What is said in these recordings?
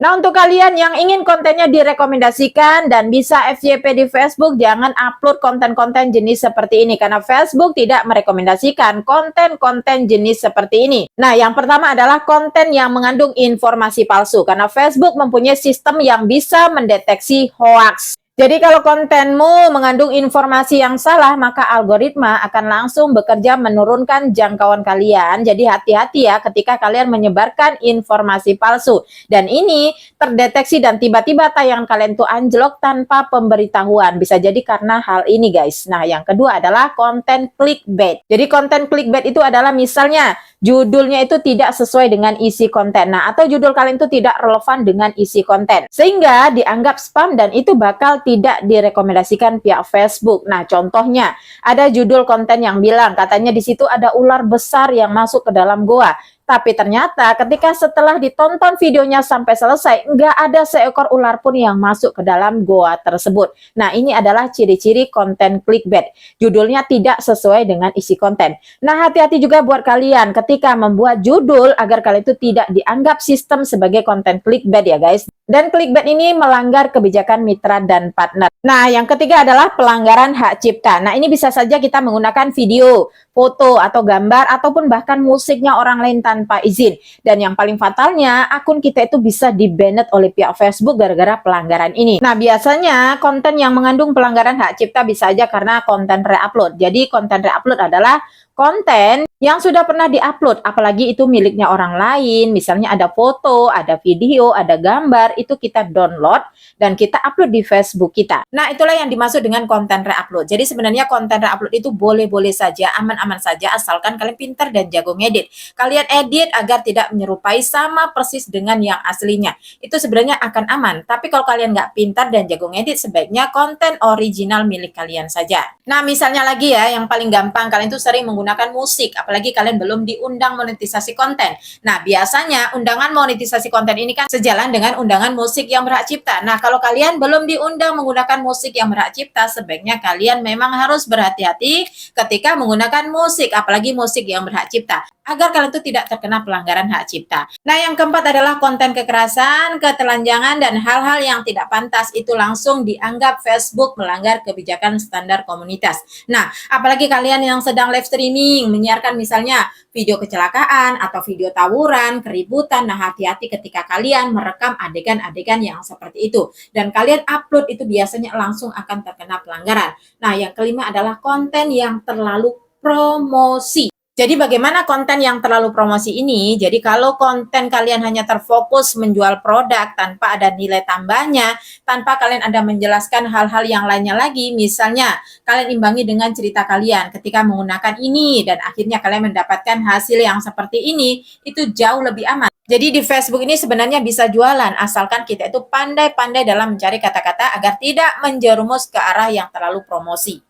Nah, untuk kalian yang ingin kontennya direkomendasikan dan bisa FYP di Facebook, jangan upload konten-konten jenis seperti ini karena Facebook tidak merekomendasikan konten-konten jenis seperti ini. Nah, yang pertama adalah konten yang mengandung informasi palsu karena Facebook mempunyai sistem yang bisa mendeteksi hoaks. Jadi kalau kontenmu mengandung informasi yang salah, maka algoritma akan langsung bekerja menurunkan jangkauan kalian. Jadi hati-hati ya ketika kalian menyebarkan informasi palsu. Dan ini terdeteksi dan tiba-tiba tayangan kalian tuh anjlok tanpa pemberitahuan. Bisa jadi karena hal ini guys. Nah, yang kedua adalah konten clickbait. Jadi konten clickbait itu adalah misalnya judulnya itu tidak sesuai dengan isi konten. Nah, atau judul kalian itu tidak relevan dengan isi konten. Sehingga dianggap spam dan itu bakal tidak direkomendasikan pihak Facebook. Nah, contohnya ada judul konten yang bilang katanya di situ ada ular besar yang masuk ke dalam goa. Tapi ternyata ketika setelah ditonton videonya sampai selesai, nggak ada seekor ular pun yang masuk ke dalam goa tersebut. Nah, ini adalah ciri-ciri konten clickbait. Judulnya tidak sesuai dengan isi konten. Nah, hati-hati juga buat kalian ketika membuat judul agar kalian itu tidak dianggap sistem sebagai konten clickbait ya guys. Dan clickbait ini melanggar kebijakan mitra dan partner. Nah, yang ketiga adalah pelanggaran hak cipta. Nah, ini bisa saja kita menggunakan video, foto, atau gambar, ataupun bahkan musiknya orang lain tanpa izin. Dan yang paling fatalnya, akun kita itu bisa di-banned oleh pihak Facebook gara-gara pelanggaran ini. Nah, biasanya konten yang mengandung pelanggaran hak cipta bisa aja karena konten re-upload. Jadi, konten re-upload adalah konten yang sudah pernah diupload, apalagi itu miliknya orang lain, misalnya ada foto, ada video, ada gambar, itu kita download dan kita upload di Facebook kita. Nah, itulah yang dimaksud dengan konten re-upload. Jadi sebenarnya konten re-upload itu boleh-boleh saja, aman-aman saja, asalkan kalian pintar dan jago ngedit. Kalian edit agar tidak menyerupai sama persis dengan yang aslinya. Itu sebenarnya akan aman. Tapi kalau kalian nggak pintar dan jago ngedit, sebaiknya konten original milik kalian saja. Nah, misalnya lagi ya, yang paling gampang, kalian tuh sering menggunakan musik, apalagi kalian belum diundang monetisasi konten. Nah, biasanya undangan monetisasi konten ini kan sejalan dengan undangan musik yang berhak cipta. Nah, kalau kalian belum diundang menggunakan musik yang berhak cipta, sebaiknya kalian memang harus berhati-hati ketika menggunakan musik, apalagi musik yang berhak cipta, agar kalian itu tidak terkena pelanggaran hak cipta. Nah, yang keempat adalah konten kekerasan, ketelanjangan, dan hal-hal yang tidak pantas itu langsung dianggap Facebook melanggar kebijakan standar komunitas. Nah, apalagi kalian yang sedang live streaming, menyiarkan misalnya video kecelakaan atau video tawuran, keributan. Nah, hati-hati ketika kalian merekam adegan-adegan yang seperti itu. Dan kalian upload itu biasanya langsung akan terkena pelanggaran. Nah, yang kelima adalah konten yang terlalu promosi. Jadi bagaimana konten yang terlalu promosi ini? Jadi kalau konten kalian hanya terfokus menjual produk tanpa ada nilai tambahnya, tanpa kalian ada menjelaskan hal-hal yang lainnya lagi, misalnya kalian imbangi dengan cerita kalian ketika menggunakan ini dan akhirnya kalian mendapatkan hasil yang seperti ini, itu jauh lebih aman. Jadi di Facebook ini sebenarnya bisa jualan, asalkan kita itu pandai-pandai dalam mencari kata-kata agar tidak menjerumus ke arah yang terlalu promosi.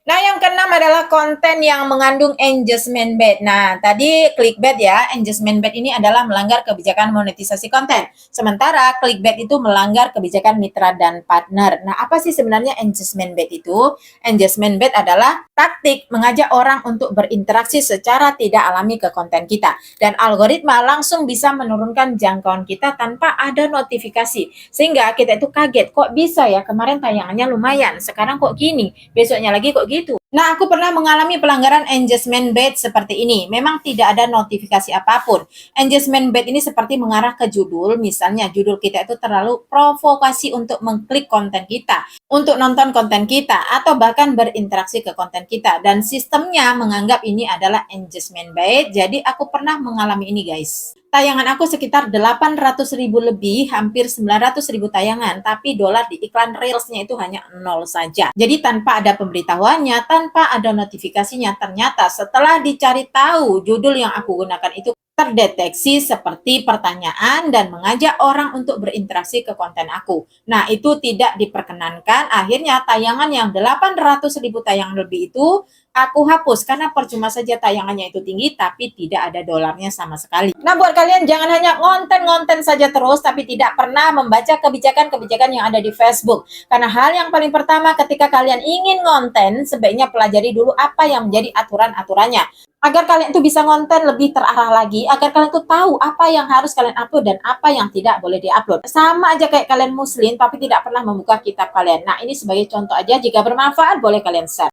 Nah, yang keenam adalah konten yang mengandung engagement bait. Nah, tadi clickbait ya, engagement bait ini adalah melanggar kebijakan monetisasi konten. Sementara clickbait itu melanggar kebijakan mitra dan partner. Nah, apa sih sebenarnya engagement bait itu? Engagement bait adalah taktik mengajak orang untuk berinteraksi secara tidak alami ke konten kita. Dan algoritma langsung bisa menurunkan jangkauan kita tanpa ada notifikasi. Sehingga kita itu kaget, kok bisa ya kemarin tayangannya lumayan, sekarang kok gini, besoknya lagi kok gitu. Nah, aku pernah mengalami pelanggaran engagement bait seperti ini. Memang tidak ada notifikasi apapun. Engagement bait ini seperti mengarah ke judul, misalnya judul kita itu terlalu provokasi untuk mengklik konten kita, untuk nonton konten kita, atau bahkan berinteraksi ke konten kita. Dan sistemnya menganggap ini adalah engagement bait, jadi aku pernah mengalami ini guys. Tayangan aku sekitar 800.000 lebih, hampir 900.000 tayangan, tapi dolar di iklan Reels-nya itu hanya 0 saja. Jadi tanpa ada pemberitahuannya, tanpa ada notifikasinya, ternyata setelah dicari tahu judul yang aku gunakan itu terdeteksi seperti pertanyaan dan mengajak orang untuk berinteraksi ke konten aku. Nah, itu tidak diperkenankan. Akhirnya tayangan yang 800.000 tayangan lebih itu aku hapus karena percuma saja tayangannya itu tinggi tapi tidak ada dolarnya sama sekali. Nah, buat kalian jangan hanya ngonten-ngonten saja terus tapi tidak pernah membaca kebijakan-kebijakan yang ada di Facebook. Karena hal yang paling pertama ketika kalian ingin ngonten, sebaiknya pelajari dulu apa yang menjadi aturan-aturannya. Agar kalian tuh bisa ngonten lebih terarah lagi, agar kalian tuh tahu apa yang harus kalian upload dan apa yang tidak boleh diupload. Sama aja kayak kalian muslim tapi tidak pernah membuka kitab kalian. Nah, ini sebagai contoh aja, jika bermanfaat boleh kalian share.